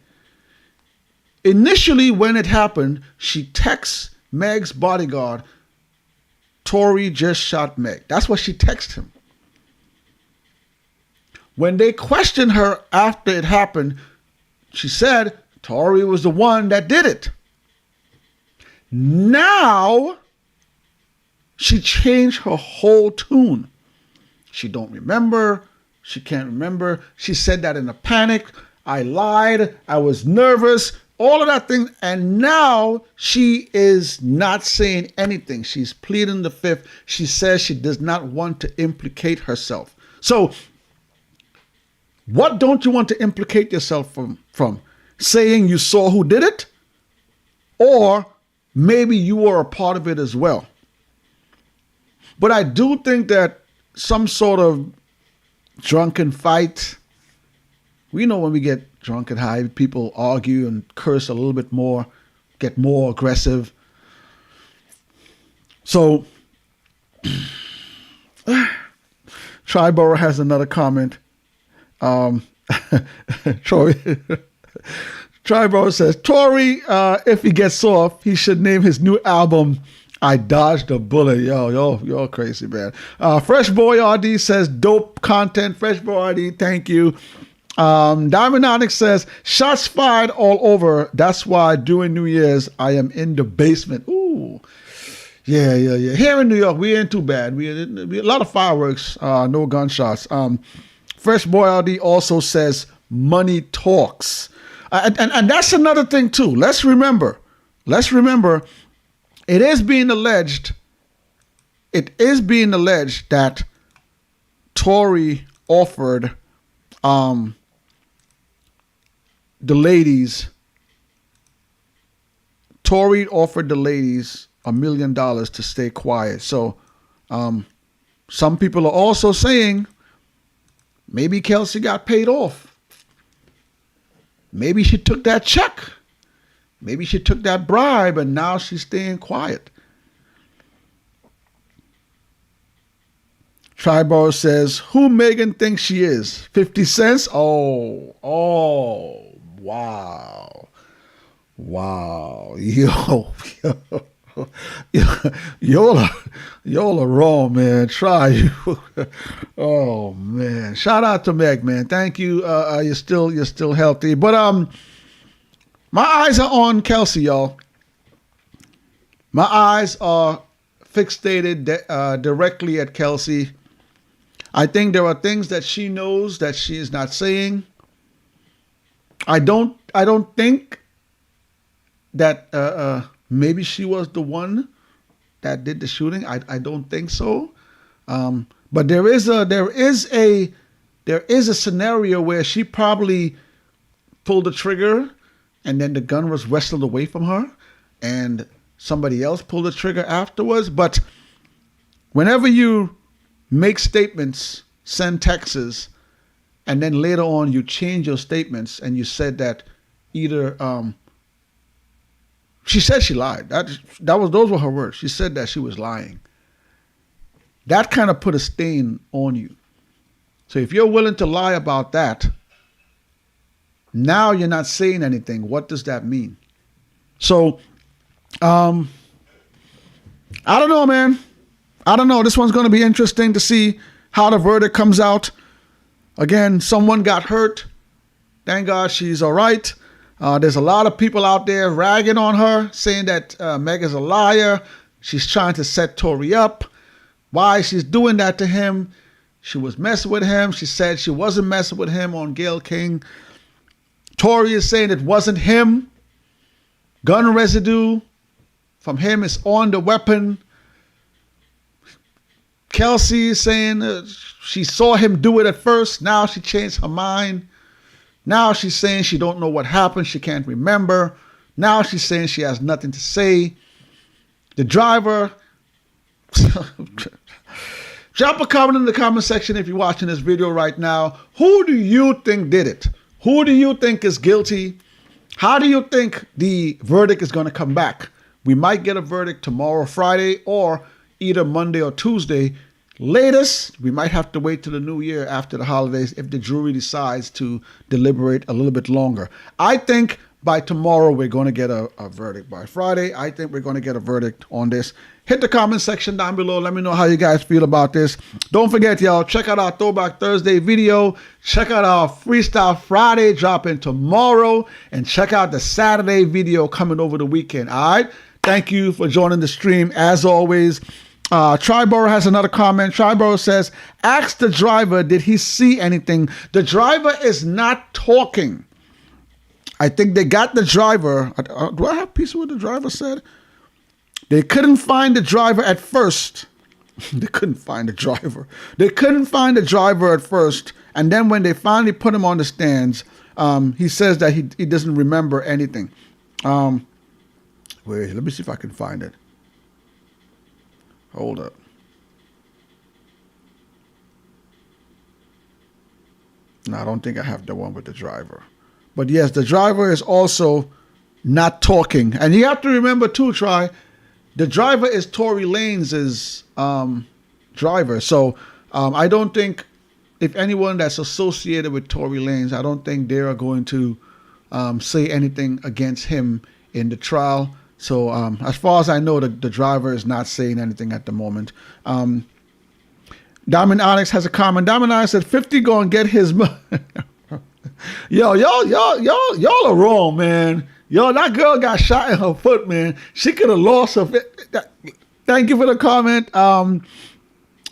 Initially, when it happened, she texts Meg's bodyguard, Tory just shot Meg. That's what she texted him. When they questioned her after it happened, she said Tory was the one that did it. Now, she changed her whole tune. She don't remember. She can't remember. She said that in a panic. I lied. I was nervous. All of that thing. And now she is not saying anything. She's pleading the fifth. She says she does not want to implicate herself. So, what don't you want to implicate yourself from? Saying you saw who did it? Or maybe you were a part of it as well. But I do think that some sort of drunken fight, we know when we get drunk and high, people argue and curse a little bit more, get more aggressive. So, Triborough has another comment. Triborough says, Tory, if he gets soft, he should name his new album I Dodged a Bullet. You're crazy, man. Fresh Boy RD says, dope content. Fresh Boy RD, thank you. Diamond Onyx says, shots fired all over. That's why during New Year's, I am in the basement. Ooh. Yeah. Here in New York, we ain't too bad. We a lot of fireworks, no gunshots. Fresh Boy RD also says, money talks. And that's another thing, too. Let's remember, it is being alleged that Tory offered the ladies $1 million to stay quiet. So some people are also saying maybe Kelsey got paid off. Maybe she took that check. Maybe she took that bribe and now she's staying quiet. Triborough says, who Megan thinks she is? 50 cents? Oh, wow. Y'all are wrong, man. Try you. Oh man. Shout out to Meg, man. Thank you. You're still healthy. But my eyes are on Kelsey, y'all. My eyes are fixated directly at Kelsey. I think there are things that she knows that she is not saying. I don't think that maybe she was the one that did the shooting. I don't think so. But there is a scenario where she probably pulled the trigger and then the gun was wrestled away from her and somebody else pulled the trigger afterwards. But whenever you make statements, send texts, and then later on you change your statements and you said that either she said she lied. Those were her words. She said that she was lying. That kind of put a stain on you. So if you're willing to lie about that, now you're not saying anything. What does that mean? So, I don't know, man. I don't know. This one's going to be interesting to see how the verdict comes out. Again, someone got hurt. Thank God she's all right. There's a lot of people out there ragging on her, saying that Meg is a liar. She's trying to set Tory up. Why she's doing that to him? She was messing with him. She said she wasn't messing with him on Gayle King. Tory is saying it wasn't him. Gun residue from him is on the weapon. Kelsey is saying she saw him do it at first. Now she changed her mind. Now she's saying she don't know what happened. She can't remember. Now she's saying she has nothing to say. The driver, drop a comment in the comment section if you're watching this video right now. Who do you think did it? Who do you think is guilty? How do you think the verdict is going to come back? We might get a verdict tomorrow, Friday, or either Monday or Tuesday. Latest, we might have to wait till the new year after the holidays if the jury decides to deliberate a little bit longer. I think by tomorrow we're going to get a verdict. By Friday, I think we're going to get a verdict on this. Hit the comment section down below. Let me know how you guys feel about this. Don't forget, y'all, check out our Throwback Thursday video. Check out our Freestyle Friday dropping tomorrow. And check out the Saturday video coming over the weekend. All right? Thank you for joining the stream. As always, Triborough has another comment. Triborough says, ask the driver, did he see anything? The driver is not talking. I think they got the driver. Do I have a piece of what the driver said? They couldn't find the driver at first. They couldn't find the driver. They couldn't find the driver at first. And then when they finally put him on the stands, he says that he doesn't remember anything. Wait, let me see if I can find it. Hold up. No, I don't think I have the one with the driver. But yes, the driver is also not talking. And you have to remember too, the driver is Tory Lanez's driver. So I don't think if anyone that's associated with Tory Lanez, I don't think they are going to say anything against him in the trial. So as far as I know, the driver is not saying anything at the moment. Diamond Onyx has a comment. Diamond Onyx said 50 gonna get his y'all are wrong, man. Yo, that girl got shot in her foot, man. She could have lost her. Thank you for the comment. Diamond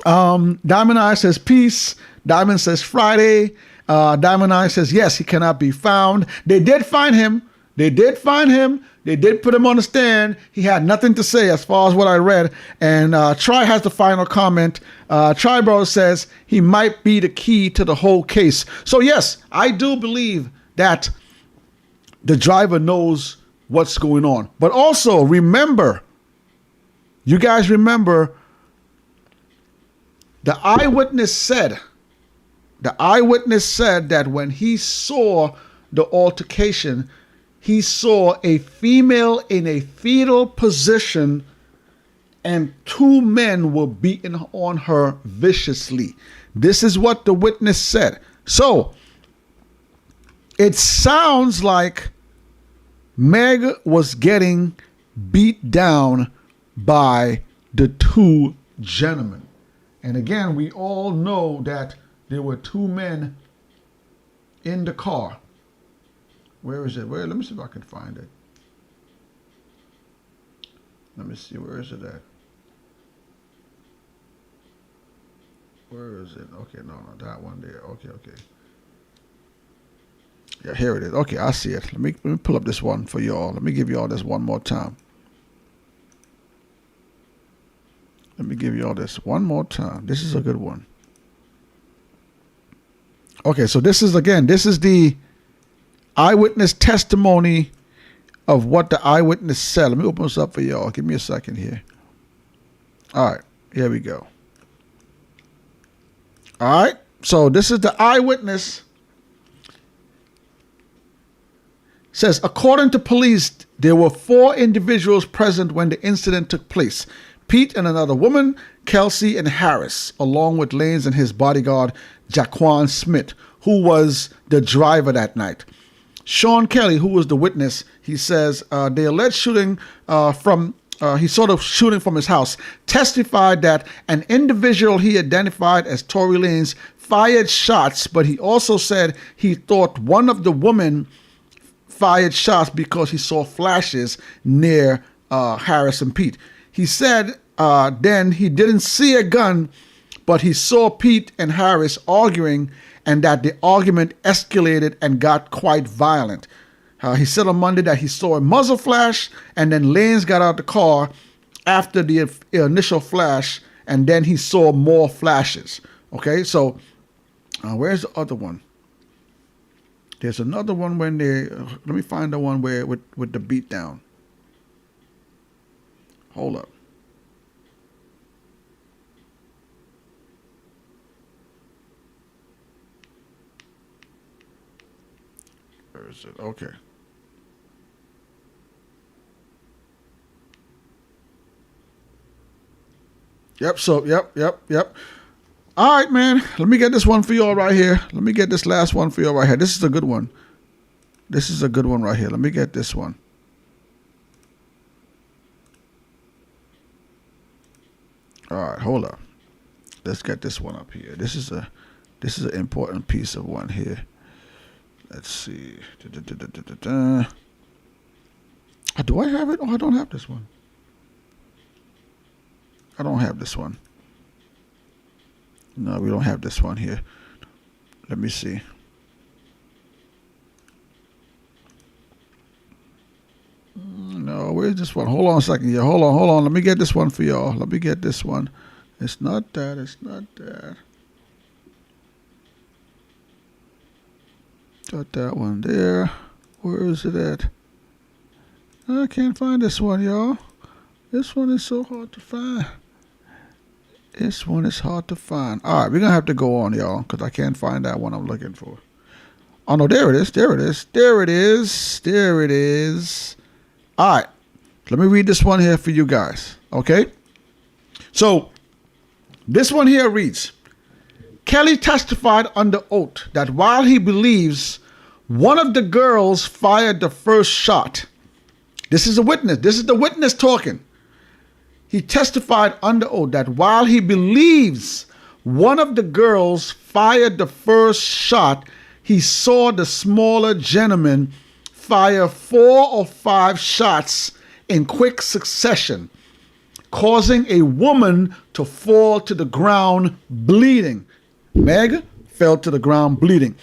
Eye says peace. Diamond says Friday. Diamond Eye says yes, he cannot be found. They did find him. They did find him. They did put him on the stand. He had nothing to say as far as what I read. And Try has the final comment. Triborough says he might be the key to the whole case. So yes, I do believe that the driver knows what's going on. But also remember, you guys remember, the eyewitness said that when he saw the altercation, he saw a female in a fetal position and two men were beating on her viciously. This is what the witness said. So it sounds like Meg was getting beat down by the two gentlemen. And again, we all know that there were two men in the car. Where is it? Let me see if I can find it. Let me see. Where is it at? Where is it? Okay, no, that one there. Okay. Yeah, here it is. Okay, I see it. Let me pull up this one for y'all. Let me give y'all this one more time. This is a good one. Okay, so this is the eyewitness testimony of what the eyewitness said. Let me open this up for y'all. Give me a second here. All right, here we go. All right, so this is the eyewitness. Says, according to police, there were 4 individuals present when the incident took place. Pete and another woman, Kelsey and Harris, along with Lanez and his bodyguard, Jaquan Smith, who was the driver that night. Sean Kelly, who was the witness, he says the alleged shooting shooting from his house, testified that an individual he identified as Tory Lanez fired shots, but he also said he thought one of the women fired shots because he saw flashes near Harris and Pete. He said then he didn't see a gun, but he saw Pete and Harris arguing and that the argument escalated and got quite violent. He said on Monday that he saw a muzzle flash and then Lanez got out the car after the initial flash and then he saw more flashes. Okay, so where's the other one? There's another one when they, let me find the one where with the beatdown. Hold up. Where is it? Okay. Yep. So, yep. All right, man. Let me get this one for y'all right here. Let me get this last one for y'all right here. This is a good one. This is a good one right here. Let me get this one. All right, hold up. Let's get this one up here. This is an important piece of one here. Let's see. Do I have it? Oh, I don't have this one. I don't have this one. No, we don't have this one here. Let me see. No, where's this one? Hold on a second. Yeah, hold on. Let me get this one for y'all. Let me get this one. It's not that. It's not that. Got that one there. Where is it at? I can't find this one, y'all. This one is so hard to find. This one is hard to find. All right, we're going to have to go on, y'all, because I can't find that one I'm looking for. Oh, no, there it is. There it is. There it is. There it is. All right. Let me read this one here for you guys, okay? So, this one here reads, Kelly testified under oath that while he believes one of the girls fired the first shot. This is a witness. This is the witness talking. He testified under oath that while he believes one of the girls fired the first shot, he saw the smaller gentleman fire 4 or 5 shots in quick succession, causing a woman to fall to the ground bleeding. Meg fell to the ground bleeding.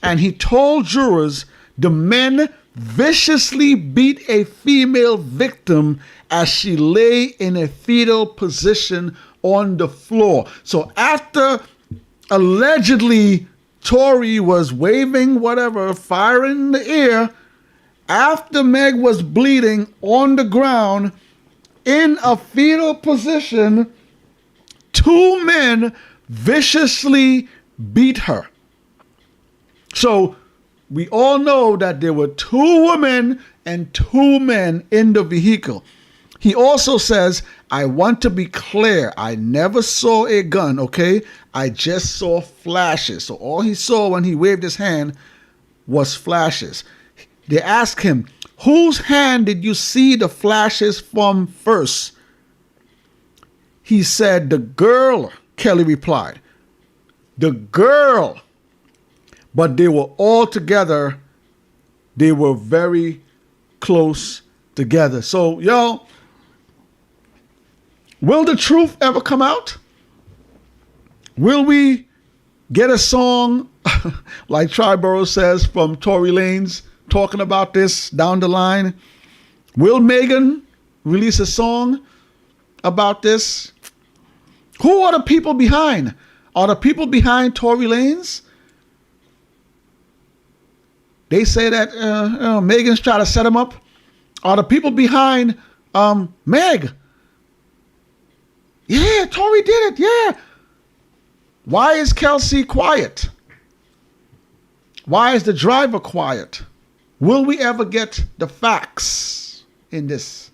And he told jurors the men viciously beat a female victim as she lay in a fetal position on the floor. So after allegedly Tory was waving whatever, firing in the air, after Meg was bleeding on the ground in a fetal position, 2 men viciously beat her. So we all know that there were 2 women and 2 men in the vehicle. He also says, I want to be clear. I never saw a gun, okay? I just saw flashes. So all he saw when he waved his hand was flashes. They asked him, whose hand did you see the flashes from first? He said, the girl, Kelly replied. The girl. But they were all together. They were very close together. So, y'all, will the truth ever come out? Will we get a song like Triborough says from Tory Lanez talking about this down the line? Will Megan release a song about this? Who are the people behind? Are the people behind Tory Lanez? They say that Megan's trying to set him up. Are the people behind Meg? Yeah, Tory did it. Yeah. Why is Kelsey quiet? Why is the driver quiet? Will we ever get the facts in this?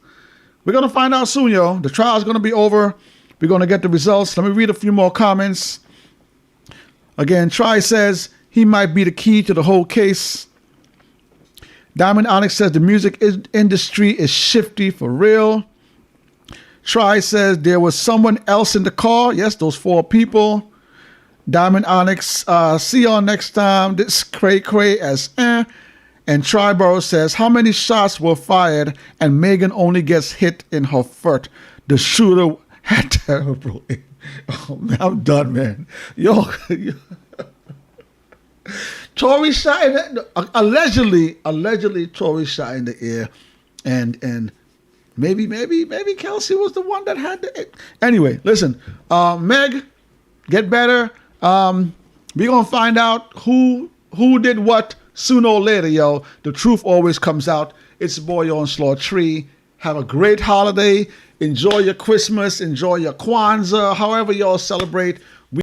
We're going to find out soon, yo. The trial's going to be over. We're going to get the results. Let me read a few more comments. Again, Try says he might be the key to the whole case. Diamond Onyx says the music industry is shifty for real. Try says there was someone else in the car. Yes, those 4 people. Diamond Onyx, see y'all next time. This cray as And Triborough says, how many shots were fired and Megan only gets hit in her foot? The shooter had terrible aim. Oh, man, I'm done, man. Yo. Tory shot in the, allegedly Tory shot in the air, and maybe Kelsey was the one that had the. Anyway, listen, Meg, get better. We're gonna find out who did what sooner or later, yo. The truth always comes out. It's your boy Onslaught Tree. Have a great holiday. Enjoy your Christmas. Enjoy your Kwanzaa. However y'all celebrate.